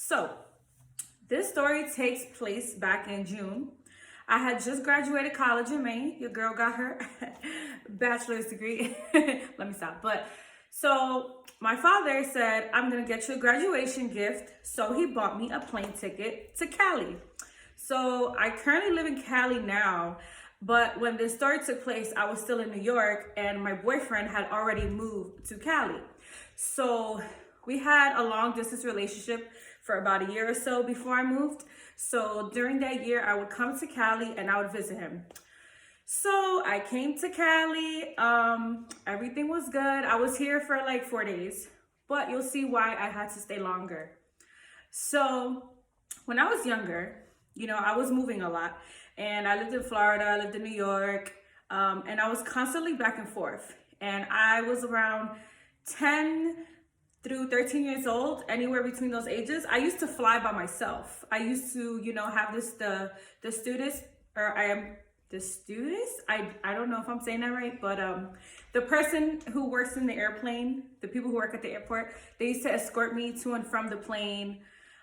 So this story takes place back in June. I had just graduated college in May. Your girl got her bachelor's degree. Let me stop. So my father said, I'm gonna get you a graduation gift. So he bought me a plane ticket to Cali. So I currently live in Cali now, but when this story took place, I was still in New York and my boyfriend had already moved to Cali. So we had a long distance relationship for about a year or so before I moved. So during that year, I would come to Cali and I would visit him. So I came to Cali, everything was good. I was here for like 4 days, but you'll see why I had to stay longer. So when I was younger, I was moving a lot and I lived in Florida, I lived in New York, and I was constantly back and forth. And I was around 10 through 13 years old, anywhere between those ages. I used to fly by myself. I used to, have the stewardess, I don't know if I'm saying that right, but the person who works in the airplane, the people who work at the airport, they used to escort me to and from the plane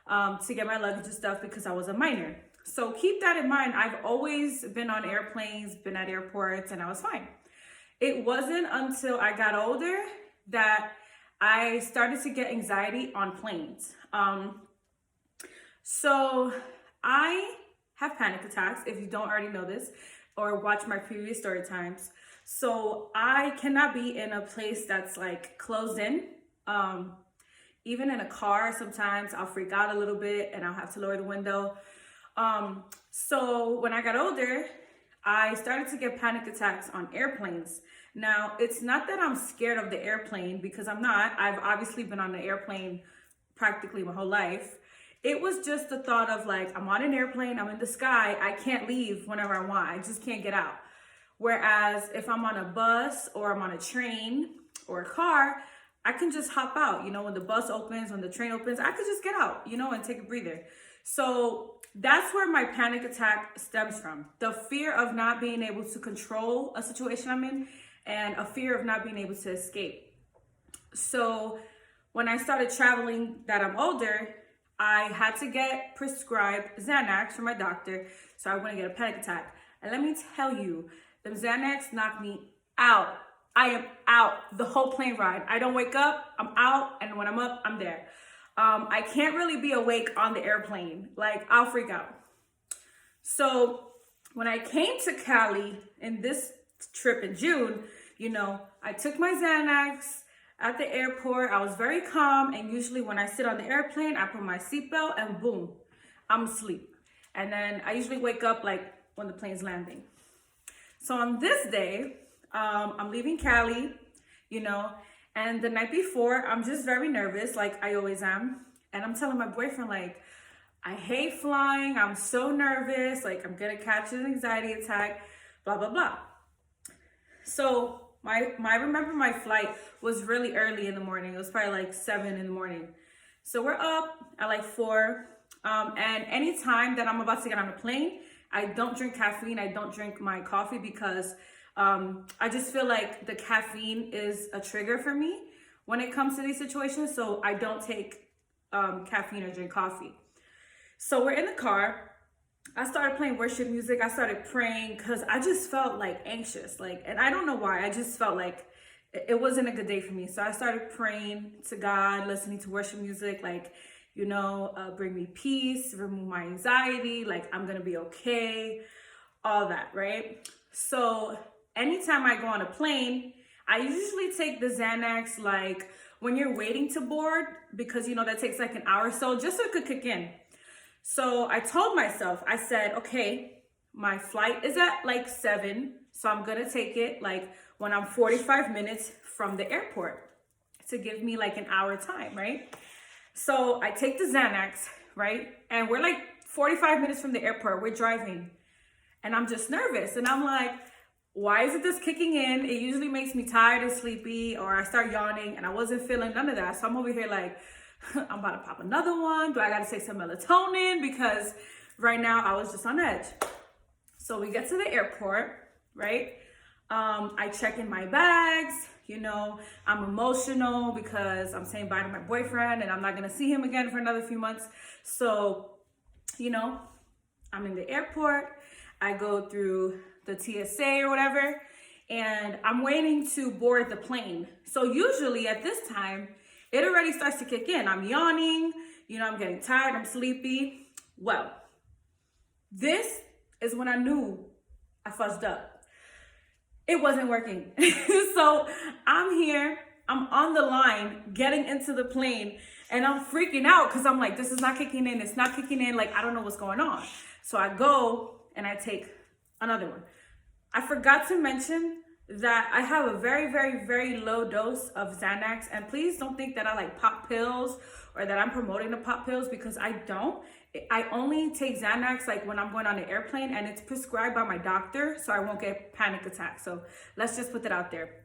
to get my luggage and stuff because I was a minor. So keep that in mind. I've always been on airplanes, been at airports, and I was fine. It wasn't until I got older that I started to get anxiety on planes. So I have panic attacks, if you don't already know this, or watch my previous story times. So I cannot be in a place that's like closed in. Even in a car, sometimes I'll freak out a little bit and I'll have to lower the window. So when I got older, I started to get panic attacks on airplanes. Now, it's not that I'm scared of the airplane, because I'm not. I've obviously been on the airplane practically my whole life. It was just the thought of like, I'm on an airplane, I'm in the sky, I can't leave whenever I want. I just can't get out. Whereas if I'm on a bus or I'm on a train or a car, I can just hop out. When the bus opens, when the train opens, I could just get out, and take a breather. So that's where my panic attack stems from. The fear of not being able to control a situation I'm in and a fear of not being able to escape. So when I started traveling that I'm older, I had to get prescribed Xanax from my doctor so I wouldn't get a panic attack. And let me tell you, the Xanax knocked me out. I am out the whole plane ride. I don't wake up, I'm out, and when I'm up, I'm there. I can't really be awake on the airplane. Like, I'll freak out. So when I came to Cali in this trip in June, I took my Xanax at the airport. I was very calm, and usually when I sit on the airplane, I put my seatbelt and boom, I'm asleep. And then I usually wake up like when the plane's landing. So on this day, I'm leaving Cali, and the night before, I'm just very nervous, like I always am. And I'm telling my boyfriend, like, I hate flying. I'm so nervous. Like, I'm going to catch an anxiety attack, blah, blah, blah. So I remember my flight was really early in the morning. It was probably like 7 in the morning. So we're up at like 4. And anytime that I'm about to get on a plane, I don't drink caffeine. I don't drink my coffee because I just feel like the caffeine is a trigger for me when it comes to these situations. So I don't take caffeine or drink coffee. So we're in the car. I started playing worship music. I started praying because I just felt like anxious. And I don't know why. I just felt like it wasn't a good day for me. So I started praying to God, listening to worship music, bring me peace, remove my anxiety, I'm going to be okay, all that, right? So anytime I go on a plane, I usually take the Xanax when you're waiting to board because, that takes like an hour or so just so it could kick in. So I told myself, I said, okay, my flight is at 7, so I'm going to take it when I'm 45 minutes from the airport to give me an hour time, right? So I take the Xanax, right? And we're 45 minutes from the airport. We're driving and I'm just nervous. And I'm like, why isn't this kicking in? It usually makes me tired and sleepy, or I start yawning, and I wasn't feeling none of that. So I'm over here I'm about to pop another one. Do I got to take some melatonin? Because right now I was just on edge. So we get to the airport, right? I check in my bags, you know, I'm emotional because I'm saying bye to my boyfriend and I'm not gonna see him again for another few months. So, you know, I'm in the airport, I go through the TSA or whatever, and I'm waiting to board the plane. So usually at this time, it already starts to kick in. I'm yawning, you know, I'm getting tired, I'm sleepy. Well, this is when I knew I fuzzed up. It wasn't working. So I'm here, I'm on the line, getting into the plane, and I'm freaking out because I'm like, this is not kicking in, it's not kicking in, like, I don't know what's going on. So I go and I take another one. I forgot to mention that I have a very, very, very low dose of Xanax, and please don't think that I like pop pills or that I'm promoting the pop pills, because I don't. I only take Xanax like when I'm going on an airplane, and it's prescribed by my doctor so I won't get panic attacks. So let's just put that out there.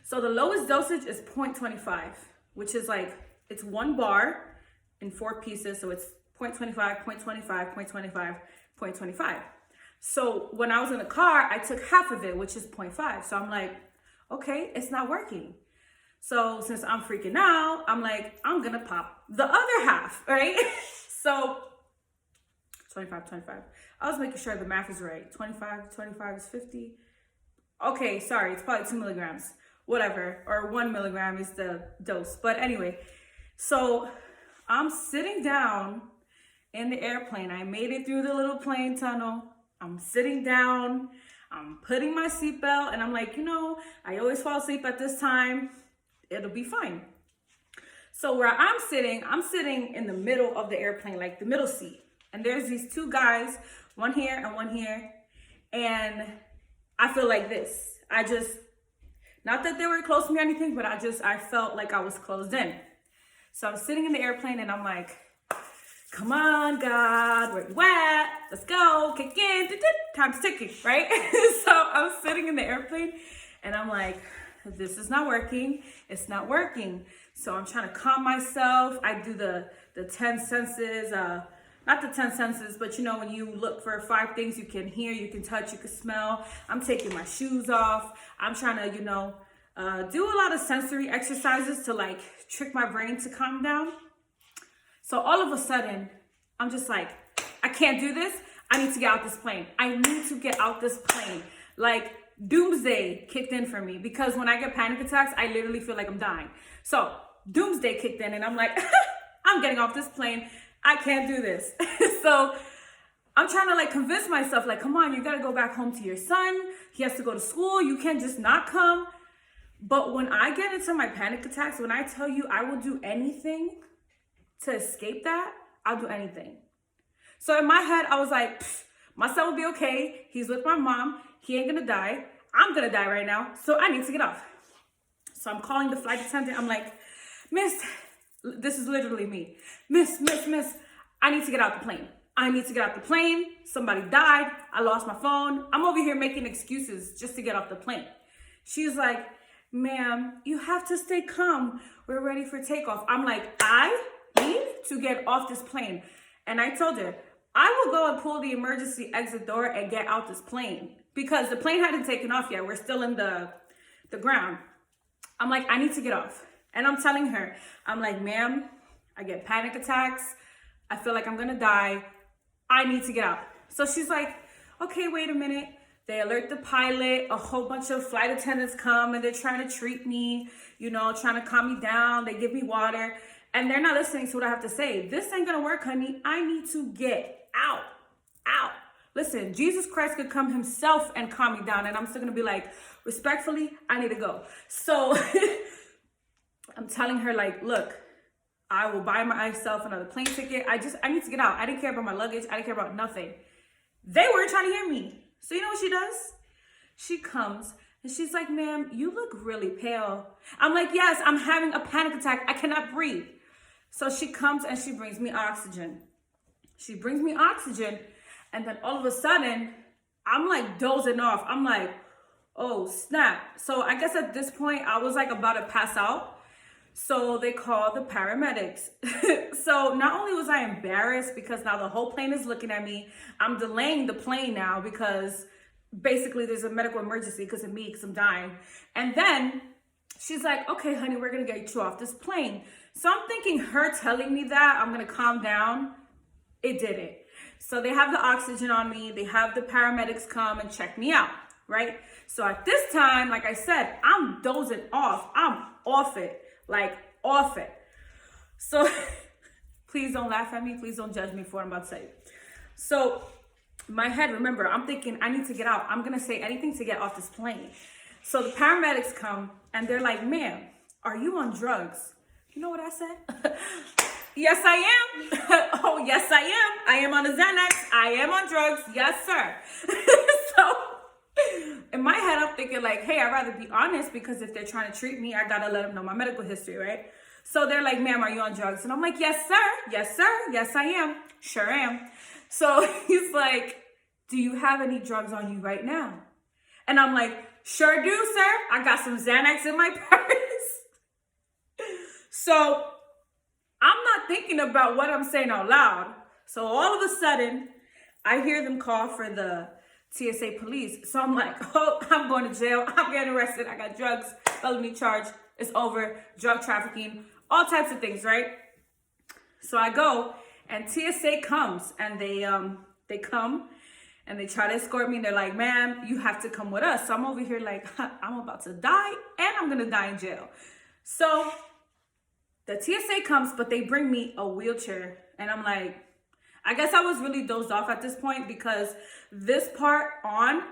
So the lowest dosage is 0.25, which is like, it's 1 bar in 4 pieces. So it's 0.25, 0.25, 0.25, 0.25. So when I was in the car, I took half of it, which is 0.5. So I'm like, okay, it's not working. So since I'm freaking out, I'm like, I'm gonna pop the other half, right? So 25, 25. I was making sure the math is right. 25 is 50. Okay, sorry, it's probably 2 milligrams, whatever, or 1 milligram is the dose. But anyway, so I'm sitting down in the airplane. I made it through the little plane tunnel. I'm sitting down, I'm putting my seatbelt, and I'm like, you know, I always fall asleep at this time. It'll be fine. So where I'm sitting in the middle of the airplane, like the middle seat. And there's these 2 guys, one here and one here. And I feel like this. Not that they were close to me or anything, but I felt like I was closed in. So I'm sitting in the airplane and I'm like, come on, God, where you at? Let's go, kick in, time's ticking, right? So I'm sitting in the airplane and I'm like, this is not working, it's not working. So I'm trying to calm myself. I do the 10 senses, not the 10 senses, but you know, when you look for 5 things you can hear, you can touch, you can smell. I'm taking my shoes off. I'm trying to, you know, do a lot of sensory exercises to like trick my brain to calm down. So all of a sudden, I'm just like, I can't do this. I need to get out this plane. I need to get out this plane. Like doomsday kicked in for me, because when I get panic attacks, I literally feel like I'm dying. So doomsday kicked in and I'm like, I'm getting off this plane. I can't do this. So I'm trying to like convince myself, like, come on, you gotta go back home to your son. He has to go to school. You can't just not come. But when I get into my panic attacks, when I tell you I will do anything to escape that, I'll do anything. So in my head, I was like, my son will be okay. He's with my mom. He ain't gonna die. I'm gonna die right now. So I need to get off. So I'm calling the flight attendant. I'm like, Miss, this is literally me. Miss, I need to get out the plane. I need to get out the plane. Somebody died. I lost my phone. I'm over here making excuses just to get off the plane. She's like, ma'am, you have to stay calm. We're ready for takeoff. I'm like, I need to get off this plane. And I told her, I will go and pull the emergency exit door and get out this plane, because the plane hadn't taken off yet. We're still in the ground. I'm like, I need to get off. And I'm telling her, I'm like, ma'am, I get panic attacks. I feel like I'm gonna die. I need to get out. So she's like, okay, wait a minute. They alert the pilot. A whole bunch of flight attendants come and they're trying to treat me, you know, trying to calm me down. They give me water. And they're not listening to what I have to say. This ain't gonna work, honey. I need to get out. Listen, Jesus Christ could come himself and calm me down, and I'm still gonna be like, respectfully, I need to go. So I'm telling her, like, look, I will buy myself another plane ticket. I need to get out. I didn't care about my luggage. I didn't care about nothing. They weren't trying to hear me. So you know what she does? She comes and she's like, ma'am, you look really pale. I'm like, yes, I'm having a panic attack. I cannot breathe. So she comes and she brings me oxygen. And then all of a sudden, I'm like dozing off. I'm like, oh, snap. So I guess at this point, I was like about to pass out. So they called the paramedics. So not only was I embarrassed because now the whole plane is looking at me, I'm delaying the plane now because basically there's a medical emergency because of me, because I'm dying. And then she's like, okay, honey, we're gonna get you off this plane. So I'm thinking her telling me that I'm gonna calm down. It didn't. So they have the oxygen on me. They have the paramedics come and check me out, right? So at this time, like I said, I'm dozing off. I'm off it, like off it. So please don't laugh at me. Please don't judge me for what I'm about to say. So my head, remember, I'm thinking I need to get out. I'm going to say anything to get off this plane. So the paramedics come and they're like, ma'am, are you on drugs? You know what I said? Yes, I am. Oh, yes, I am. I am on a Xanax. I am on drugs. Yes, sir. So in my head, I'm thinking like, hey, I'd rather be honest, because if they're trying to treat me, I got to let them know my medical history, right? So they're like, ma'am, are you on drugs? And I'm like, yes, sir. Yes, sir. Yes, I am. Sure am. So he's like, do you have any drugs on you right now? And I'm like, sure do, sir. I got some Xanax in my purse. So I'm not thinking about what I'm saying out loud. So all of a sudden, I hear them call for the TSA police. So I'm like, oh, I'm going to jail. I'm getting arrested. I got drugs, felony charge. It's over. Drug trafficking, all types of things, right? So I go, and TSA comes, and they come, and they try to escort me. And they're like, ma'am, you have to come with us. So I'm over here like, I'm about to die, and I'm going to die in jail. So the TSA comes, but they bring me a wheelchair. And I'm like, I guess I was really dozed off at this point, because this part on,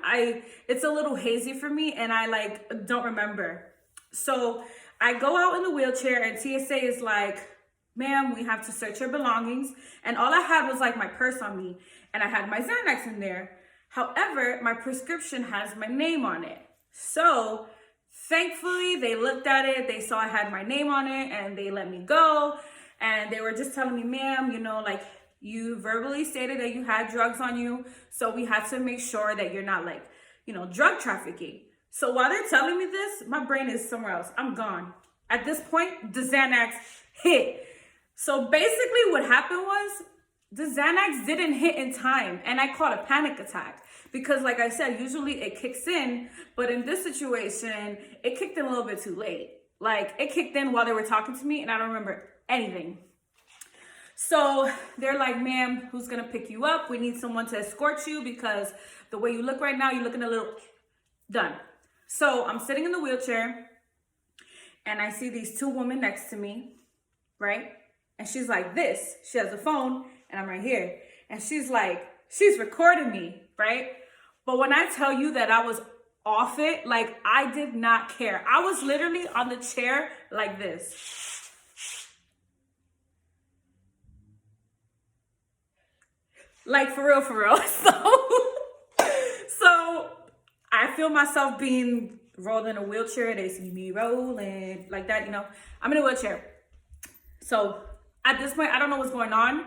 it's a little hazy for me, and I like don't remember. So I go out in the wheelchair, and TSA is like, ma'am, we have to search your belongings. And all I had was like my purse on me, and I had my Xanax in there. However, my prescription has my name on it. So thankfully, they looked at it, they saw I had my name on it, and they let me go. And they were just telling me, ma'am, you know, like, you verbally stated that you had drugs on you, so we had to make sure that you're not, like, you know, drug trafficking. So while they're telling me this, my brain is somewhere else. I'm gone. At this point, the Xanax hit. So basically what happened was the Xanax didn't hit in time, and I caught a panic attack. Because like I said, usually it kicks in, but in this situation, it kicked in a little bit too late. Like, it kicked in while they were talking to me, and I don't remember anything. So they're like, ma'am, who's gonna pick you up? We need someone to escort you, because the way you look right now, you're looking a little done. So I'm sitting in the wheelchair, and I see these two women next to me, right? And she's like this. She has a phone, and I'm right here. And she's like, she's recording me, right? But when I tell you that I was off it, like, I did not care. I was literally on the chair like this. Like, for real, for real. So I feel myself being rolled in a wheelchair. They see me rolling like that, you know. I'm in a wheelchair. So at this point, I don't know what's going on.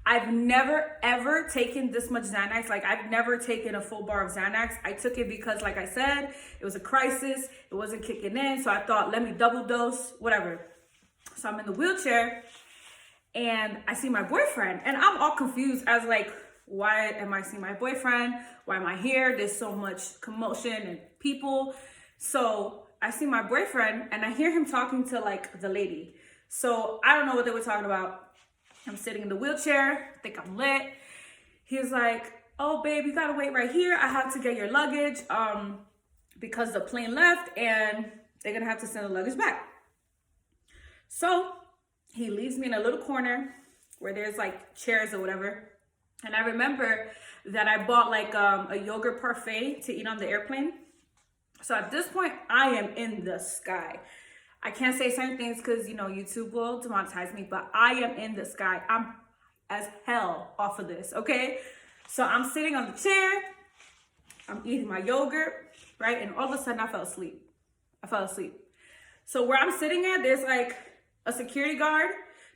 I've never, ever taken this much Xanax. Like, I've never taken a full bar of Xanax. I took it because, like I said, it was a crisis. It wasn't kicking in. So I thought, let me double dose, whatever. So I'm in the wheelchair, and I see my boyfriend, and I'm all confused as like, why am I seeing my boyfriend? Why am I here? There's so much commotion and people. So I see my boyfriend, and I hear him talking to like the lady. So I don't know what they were talking about. I'm sitting in the wheelchair, think I'm lit. He's like, oh babe, you gotta wait right here. I have to get your luggage because the plane left, and they're gonna have to send the luggage back. So he leaves me in a little corner where there's like chairs or whatever. And I remember that I bought like a yogurt parfait to eat on the airplane. So at this point, I am in the sky. I can't say certain things because, you know, YouTube will demonetize me, but I am in the sky. I'm as hell off of this, okay? So I'm sitting on the chair, I'm eating my yogurt, right? And all of a sudden I fell asleep. So where I'm sitting at, there's like a security guard.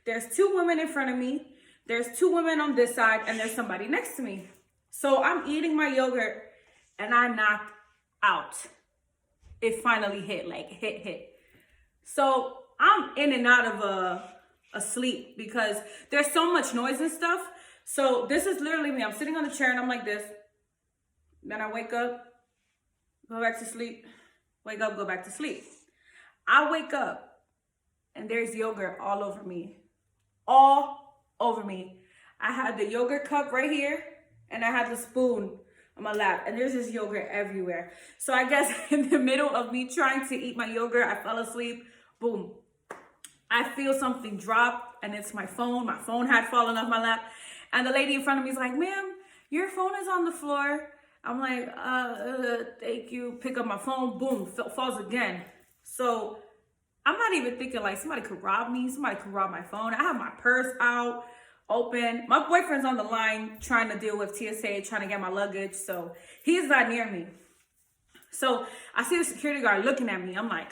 There's two women in front of me. There's two women on this side, and there's somebody next to me. So I'm eating my yogurt, and I knocked out. It finally hit, like hit. So I'm in and out of a sleep because there's so much noise and stuff. So this is literally me. I'm sitting on the chair, and I'm like this. Then I wake up, go back to sleep, wake up, go back to sleep. I wake up and there's yogurt all over me. All over me. I had the yogurt cup right here and I had the spoon on my lap and there's this yogurt everywhere. So I guess in the middle of me trying to eat my yogurt, I fell asleep. Boom. I feel something drop and it's my phone. My phone had fallen off my lap. And the lady in front of me is like, ma'am, your phone is on the floor. I'm like, thank you. Pick up my phone. Boom. Falls again. So I'm not even thinking like somebody could rob me. Somebody could rob my phone. I have my purse out, open. My boyfriend's on the line trying to deal with TSA, trying to get my luggage. So he's not near me. So I see the security guard looking at me. I'm like,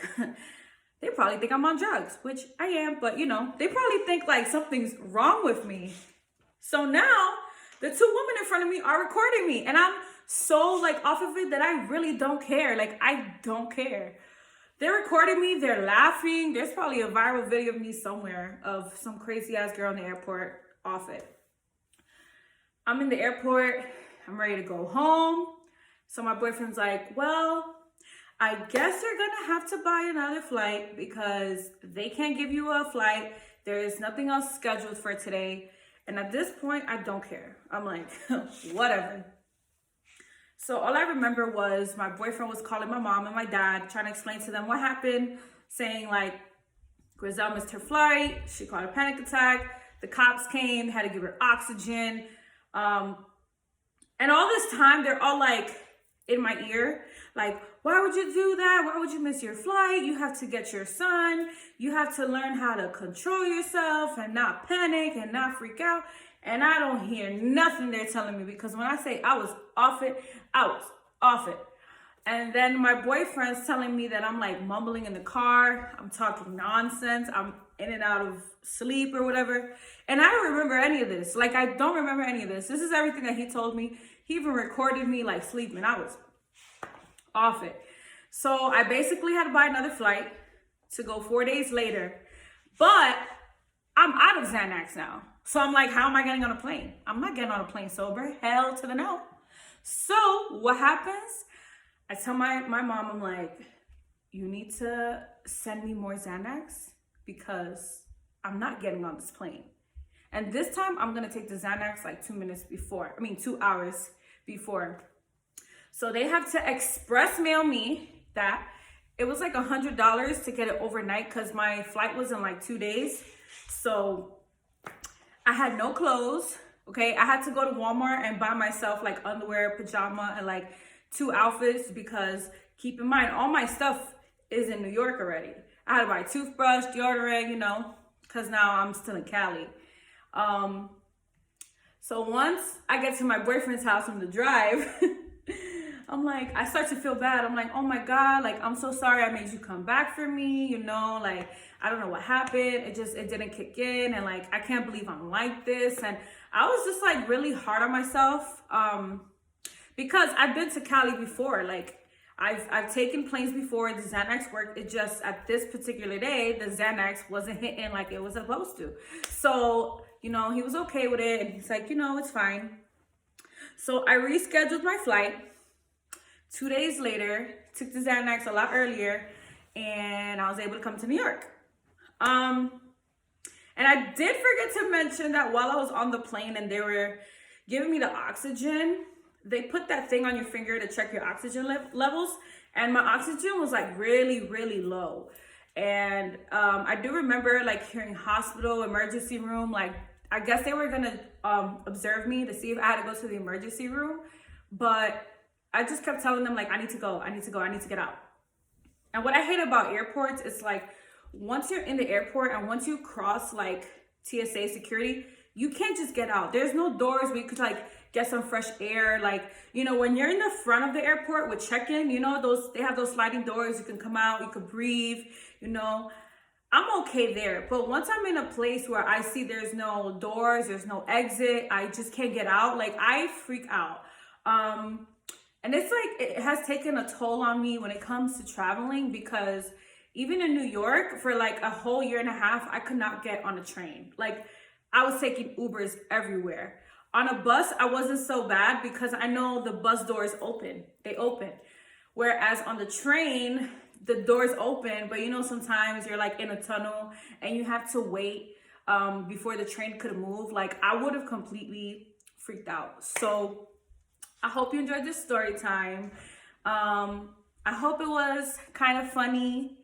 they probably think I'm on drugs, which I am. But, you know, they probably think like something's wrong with me. So now the two women in front of me are recording me. And I'm so like off of it that I really don't care. Like, I don't care. They're recording me. They're laughing. There's probably a viral video of me somewhere of some crazy ass girl in the airport off it. I'm in the airport. I'm ready to go home. So my boyfriend's like, well, I guess you're going to have to buy another flight because they can't give you a flight. There is nothing else scheduled for today. And at this point, I don't care. I'm like, whatever. So all I remember was my boyfriend was calling my mom and my dad, trying to explain to them what happened, saying like, Grizzelle missed her flight. She caught a panic attack. The cops came, had to give her oxygen. And all this time, they're all like in my ear, like, why would you do that? Why would you miss your flight? You have to get your son. You have to learn how to control yourself and not panic and not freak out. And I don't hear nothing they're telling me because when I say I was off it, I was off it. And then my boyfriend's telling me that I'm like mumbling in the car. I'm talking nonsense. I'm in and out of sleep or whatever. And I don't remember any of this. Like, I don't remember any of this. This is everything that he told me. He even recorded me like sleeping. I was off it. So I basically had to buy another flight to go 4 days later. But I'm out of Xanax now. So I'm like, how am I getting on a plane? I'm not getting on a plane sober. Hell to the no. So what happens? I tell my mom, I'm like, you need to send me more Xanax because I'm not getting on this plane. And this time I'm going to take the Xanax like 2 hours before. So they have to express mail me that. It was like $100 to get it overnight because my flight was in like 2 days. So I had no clothes, okay? I had to go to Walmart and buy myself like underwear, pajama, and like 2 outfits because keep in mind, all my stuff is in New York already. I had to buy toothbrush, deodorant, you know, because now I'm still in Cali. So once I get to my boyfriend's house on the drive, I'm like, I start to feel bad. I'm like, oh my God, like, I'm so sorry I made you come back for me, you know, like, I don't know what happened. It didn't kick in. And like, I can't believe I'm like this. And I was just like really hard on myself because I've been to Cali before. Like, I've taken planes before. The Xanax worked. It just, at this particular day, the Xanax wasn't hitting like it was supposed to. So, you know, he was okay with it. And he's like, you know, it's fine. So I rescheduled my flight. 2 days later, took the Xanax a lot earlier, and I was able to come to New York. And I did forget to mention that while I was on the plane and they were giving me the oxygen, they put that thing on your finger to check your oxygen levels, and my oxygen was like really, really low. And I do remember like hearing hospital, emergency room, like I guess they were gonna observe me to see if I had to go to the emergency room, but I just kept telling them like, I need to go, I need to go, I need to get out. And what I hate about airports is like, once you're in the airport and once you cross like TSA security, you can't just get out. There's no doors where you could like get some fresh air. Like, you know, when you're in the front of the airport with check-in, you know, they have those sliding doors. You can come out, you could breathe, you know. I'm okay there. But once I'm in a place where I see there's no doors, there's no exit, I just can't get out, like I freak out. And it's like, it has taken a toll on me when it comes to traveling because even in New York for like a whole year and a half, I could not get on a train. Like I was taking Ubers everywhere. On a bus, I wasn't so bad because I know the bus doors open. They open. Whereas on the train, the doors open, but you know, sometimes you're like in a tunnel and you have to wait before the train could move. Like, I would have completely freaked out. So I hope you enjoyed this story time. I hope it was kind of funny,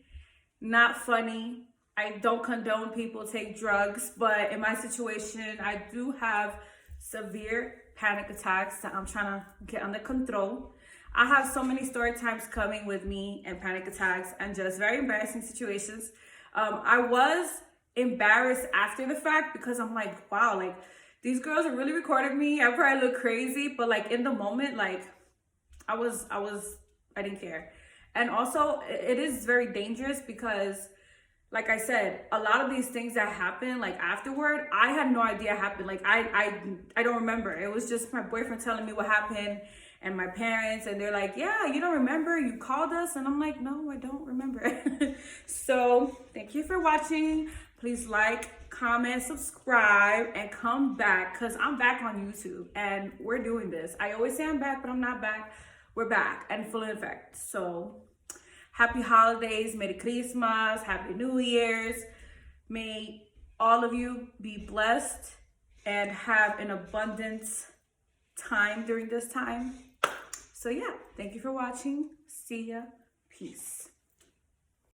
not funny. I don't condone people take drugs, but in my situation, I do have severe panic attacks that I'm trying to get under control. I have so many story times coming with me and panic attacks and just very embarrassing situations. I was embarrassed after the fact because I'm like, wow, like these girls are really recording me. I probably look crazy, but like in the moment, like I didn't care. And also it is very dangerous because, like I said, a lot of these things that happen like afterward, I had no idea happened. Like I don't remember. It was just my boyfriend telling me what happened and my parents, and they're like, yeah, you don't remember? You called us? And I'm like, no, I don't remember. So thank you for watching. Please like, comment, subscribe, and come back because I'm back on YouTube and we're doing this. I always say I'm back, but I'm not back. We're back and full effect. So happy holidays, Merry Christmas, Happy New Year's. May all of you be blessed and have an abundant time during this time. So yeah, thank you for watching. See ya. Peace.